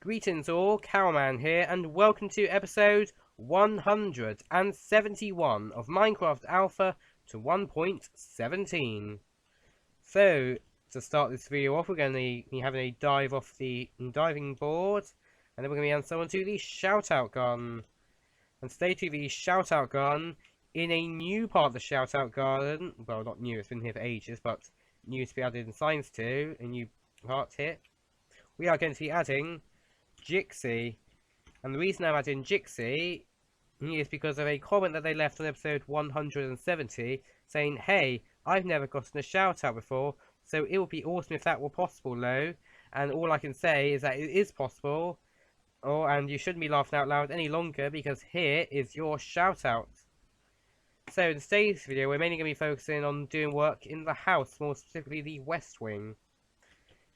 Greetings all, Cowman here, and welcome to episode 171 of Minecraft Alpha to 1.17. So, to start this video off, we're going to be having a dive off the diving board, and then we're going to be on someone to the shoutout gun. And stay to the shoutout gun in a new part of the shoutout garden. Well, not new, it's been here for ages, but new to be added in signs to, a new part here. We are going to be adding Jixie, and the reason I'm adding Jixie is because of a comment that they left on episode 170 saying, hey, I've never gotten a shout out before, so it would be awesome if that were possible, Lo. And all I can say is that it is possible, and you shouldn't be laughing out loud any longer because here is your shout out. So in today's video we're mainly going to be focusing on doing work in the house, more specifically the west wing.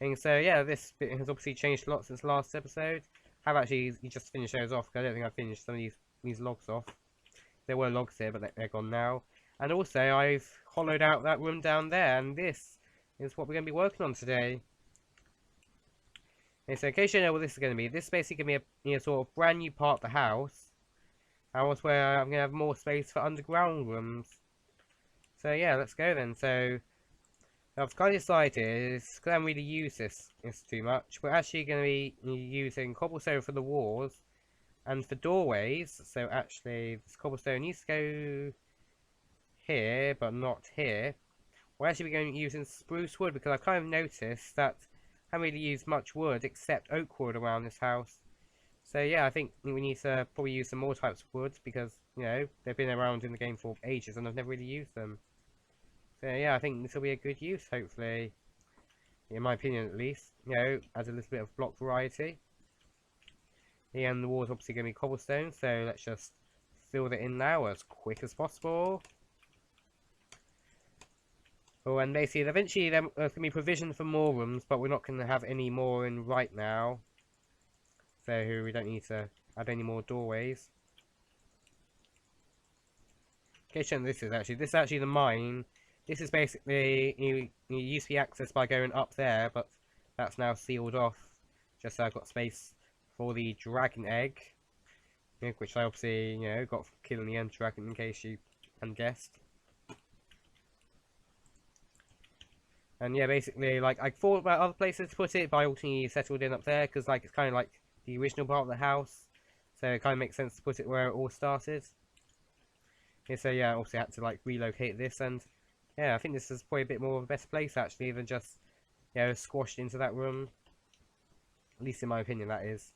And so yeah, this bit has obviously changed a lot since last episode. I've actually just finished those off because I don't think I've finished some of these logs off. There were logs here, but they're gone now. And also I've hollowed out that room down there, and this is what we're going to be working on today. And so in case you know what this is going to be, this is basically going to be a sort of brand new part of the house. And also where I'm going to have more space for underground rooms. So yeah, let's go then. So I've kind of decided, because I haven't really used this too much, we're actually going to be using cobblestone for the walls and for doorways. So actually, this cobblestone needs to go here, but not here. We're actually going to be using spruce wood, because I've kind of noticed that I haven't really used much wood except oak wood around this house. So yeah, I think we need to probably use some more types of wood, because, you know, they've been around in the game for ages and I've never really used them. So yeah, I think this will be a good use, hopefully. In my opinion, at least. You know, adds a little bit of block variety. Yeah, and the wall's obviously going to be cobblestone, so let's just fill that in now as quick as possible. Oh, and basically, eventually there's going to be provision for more rooms, but we're not going to have any more in right now. So we don't need to add any more doorways. Okay, this is actually the mine. This is basically, you used to be accessed by going up there, but that's now sealed off. Just so I've got space for the dragon egg. Which I obviously, you know, got from killing the end dragon, in case you hadn't guessed. And yeah, basically, like, I thought about other places to put it, but I ultimately settled in up there, because, like, it's kind of like the original part of the house. So it kind of makes sense to put it where it all started. Okay, so yeah, I also had to, like, relocate this, and yeah, I think this is probably a bit more of a better place, actually, than just, you know, squashed into that room. At least in my opinion, that is.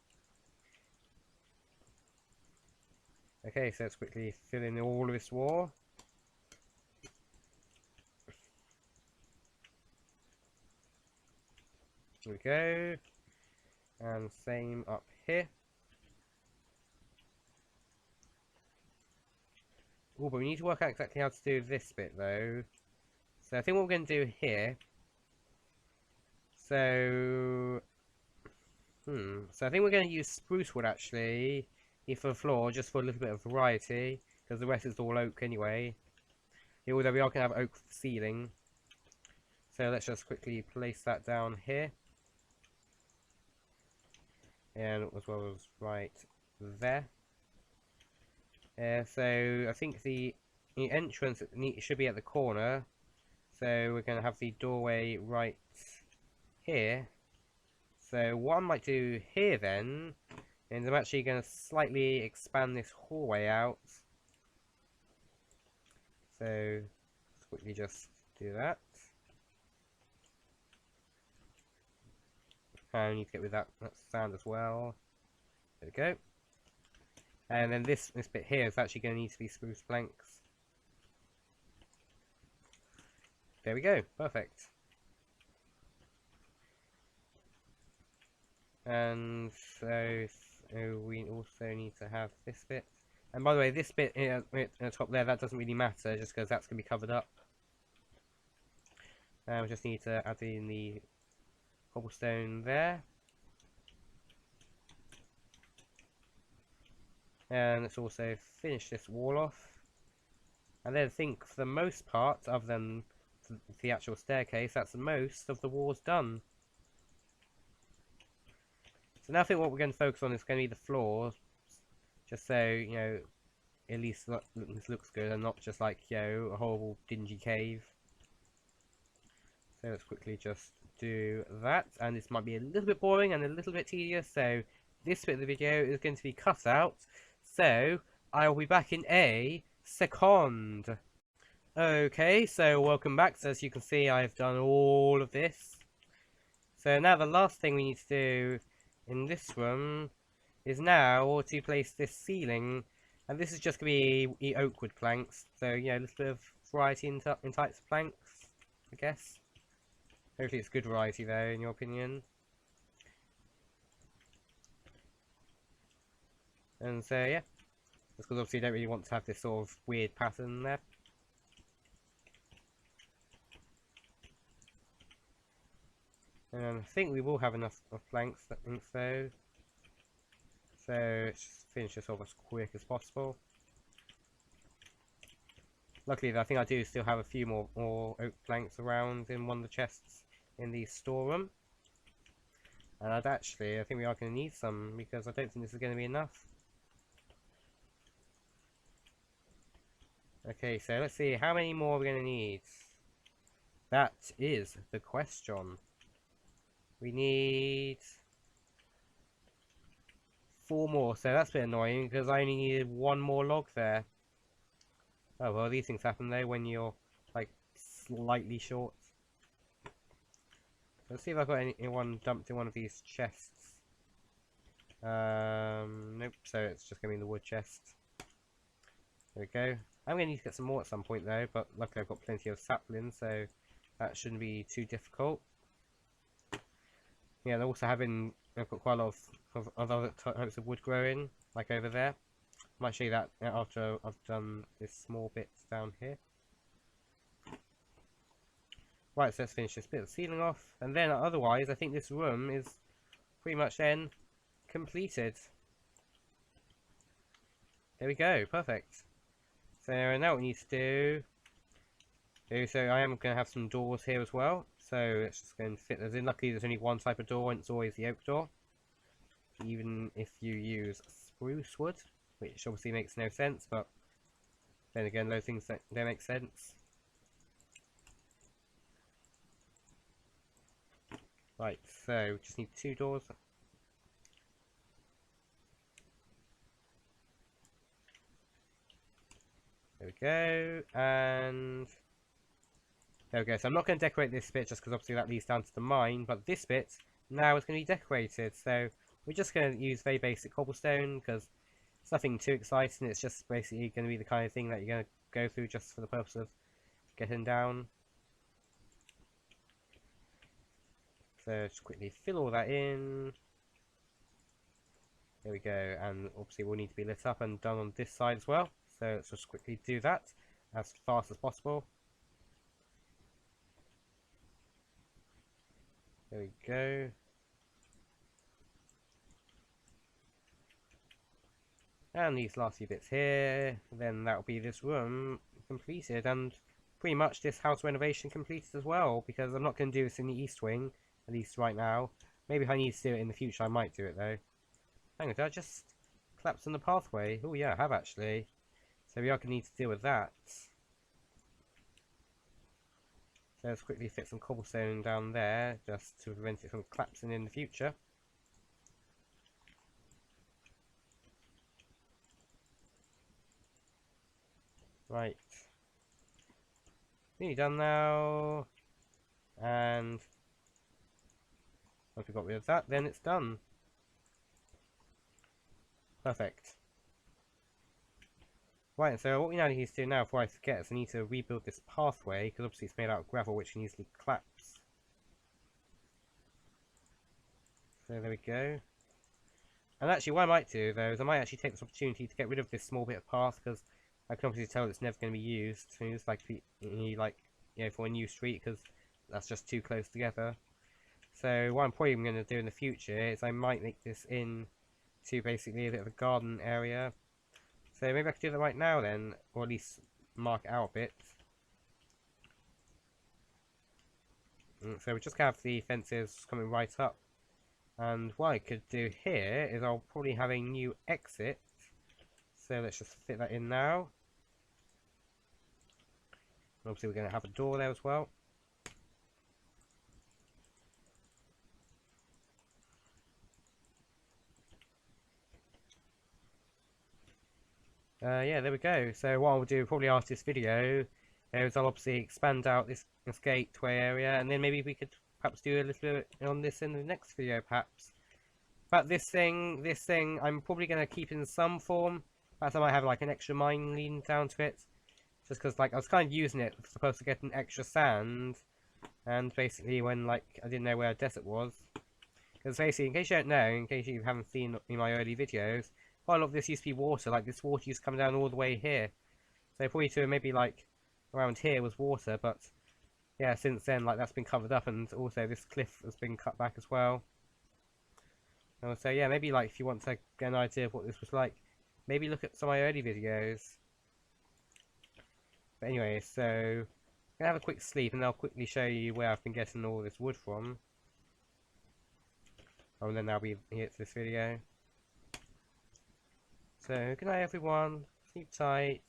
Okay, so let's quickly fill in all of this wall. Here we go. And same up here. Oh, but we need to work out exactly how to do this bit, though. So I think what we're going to do here. So I think we're going to use spruce wood, actually, here for the floor, just for a little bit of variety, because the rest is all oak anyway. Although we are going to have oak for the ceiling. So let's just quickly place that down here. And as well as right there. So I think the entrance should be at the corner. So we're going to have the doorway right here. So what I might do here then is I'm actually going to slightly expand this hallway out. So let's quickly just do that. And I need to get rid of that sound as well. There we go. And then this bit here is actually going to need to be spruce planks. There we go, perfect. And so we also need to have this bit. And by the way, this bit at the top there, that doesn't really matter, just because that's going to be covered up. We just need to add in the cobblestone there. And let's also finish this wall off. And then I think for the most part, other than the actual staircase, that's most of the walls done. So now I think what we're going to focus on is going to be the floors, just so, you know, at least this looks good and not just like, you know, a horrible dingy cave. So let's quickly just do that, and this might be a little bit boring and a little bit tedious, so this bit of the video is going to be cut out, so I'll be back in a second. Okay, so welcome back. So as you can see, I've done all of this. So now the last thing we need to do in this room is now to place this ceiling, and this is just going to be oak wood planks, so yeah, a little bit of variety in types of planks, I guess. Hopefully it's good variety though, in your opinion. And so yeah, just because obviously you don't really want to have this sort of weird pattern there. And I think we will have enough of planks, I think so. So let's just finish this off as quick as possible. Luckily, I think I do still have a few more oak planks around in one of the chests in the storeroom. And I think we are going to need some, because I don't think this is going to be enough. Okay, so let's see, how many more are we going to need? That is the question. We need 4 more, so that's a bit annoying, because I only needed 1 more log there. Oh well, these things happen though when you're, like, slightly short. Let's see if I've got anyone dumped in one of these chests. Nope, so it's just going to be in the wood chest. There we go. I'm going to need to get some more at some point though, but luckily I've got plenty of saplings, so that shouldn't be too difficult. Yeah, and also I've got quite a lot of other types of wood growing, like over there. I might show you that after I've done this small bit down here. Right, so let's finish this bit of ceiling off, and then otherwise I think this room is pretty much then completed. There we go, perfect. So now what we need to do, so I am going to have some doors here as well, so it's just going to fit those in. Luckily there's only one type of door, and it's always the oak door, even if you use spruce wood, which obviously makes no sense, but then again those things don't make sense. Right, so we just need 2 doors. There we go, and there we go. So I'm not going to decorate this bit just because obviously that leads down to the mine, but this bit now is going to be decorated. So we're just going to use very basic cobblestone because it's nothing too exciting. It's just basically going to be the kind of thing that you're going to go through just for the purpose of getting down. So just quickly fill all that in. There we go, and obviously we'll need to be lit up and done on this side as well. So let's just quickly do that as fast as possible. There we go. And these last few bits here, then that'll be this room completed, and pretty much this house renovation completed as well, because I'm not going to do this in the east wing, at least right now. Maybe if I need to do it in the future, I might do it though. Hang on, did I just collapse on the pathway? Oh yeah, I have actually. So we are going to need to deal with that. So let's quickly fit some cobblestone down there, just to prevent it from collapsing in the future. Right. Nearly done now. And once we've got rid of that, then it's done. Perfect. Right, so what we now need to do now, before I forget, is I need to rebuild this pathway, because obviously it's made out of gravel, which can easily collapse. So there we go. And actually, what I might do, though, is I might actually take this opportunity to get rid of this small bit of path, because I can obviously tell it's never going to be used. So it's like, for a new street, because that's just too close together. So what I'm probably going to do in the future is I might make this into basically a bit of a garden area. So maybe I could do that right now then, or at least mark it out a bit. So we just have the fences coming right up And what I could do here is I'll probably have a new exit. So let's just fit that in now. Obviously we're going to have a door there as well. Yeah, there we go. So what I'll do probably after this video is I'll obviously expand out this gateway area, and then maybe we could perhaps do a little bit on this in the next video, perhaps. But this thing, I'm probably going to keep in some form. Perhaps I might have like an extra mine leading down to it, just because like I was kind of using it, supposed to get an extra sand, and basically when like I didn't know where a desert was. Because basically, in case you don't know, in case you haven't seen in my early videos, quite a lot of this used to be water. Like this water used to come down all the way here. So probably to maybe like around here was water, but yeah, since then like that's been covered up, and also this cliff has been cut back as well. So yeah, maybe like if you want to get an idea of what this was like, maybe look at some of my early videos. But anyway, so I'm gonna have a quick sleep, and I'll quickly show you where I've been getting all this wood from. Oh, and then that'll be here to this video. So, good night everyone, sleep tight.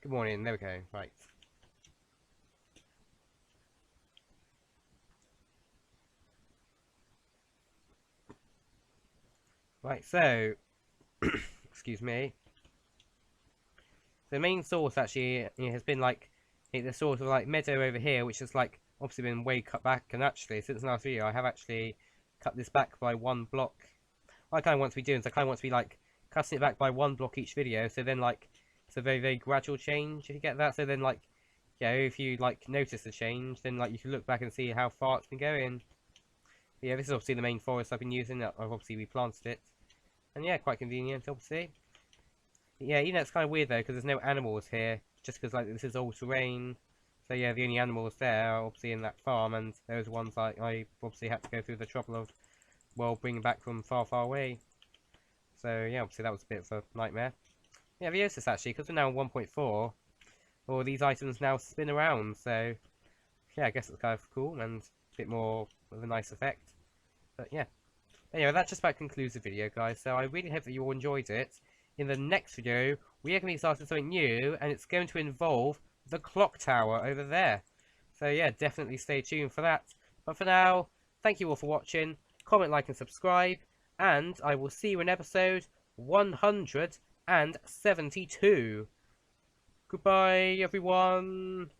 Good morning, there we go, right. Right, so, excuse me. The main source actually has been like, the sort of like meadow over here, which has like obviously been way cut back, and actually since the last video I have actually cut this back by 1 block. What I kind of want to be doing is I kind of want to be like cutting it back by 1 block each video, so then like it's a very gradual change, if you get that. So then like, yeah, if you like notice the change, then like you can look back and see how far it's been going. But yeah, this is obviously the main forest I've been using. I've obviously replanted it, and yeah, quite convenient obviously. Yeah, even though it's kind of weird though, because there's no animals here, just because like this is all terrain. So yeah, the only animals there are obviously in that farm, and those ones like I obviously had to go through the trouble of, well, bringing back from far away. So yeah, obviously that was a bit of a nightmare. Yeah, the Oasis actually, because we're now on 1.4, all these items now spin around, so yeah, I guess it's kind of cool and a bit more of a nice effect. But yeah. Anyway, that just about concludes the video, guys, so I really hope that you all enjoyed it. In the next video, we are going to be starting something new, and it's going to involve the clock tower over there. So yeah, definitely stay tuned for that. But for now, thank you all for watching. Comment, like, and subscribe, and I will see you in episode 172. Goodbye, everyone.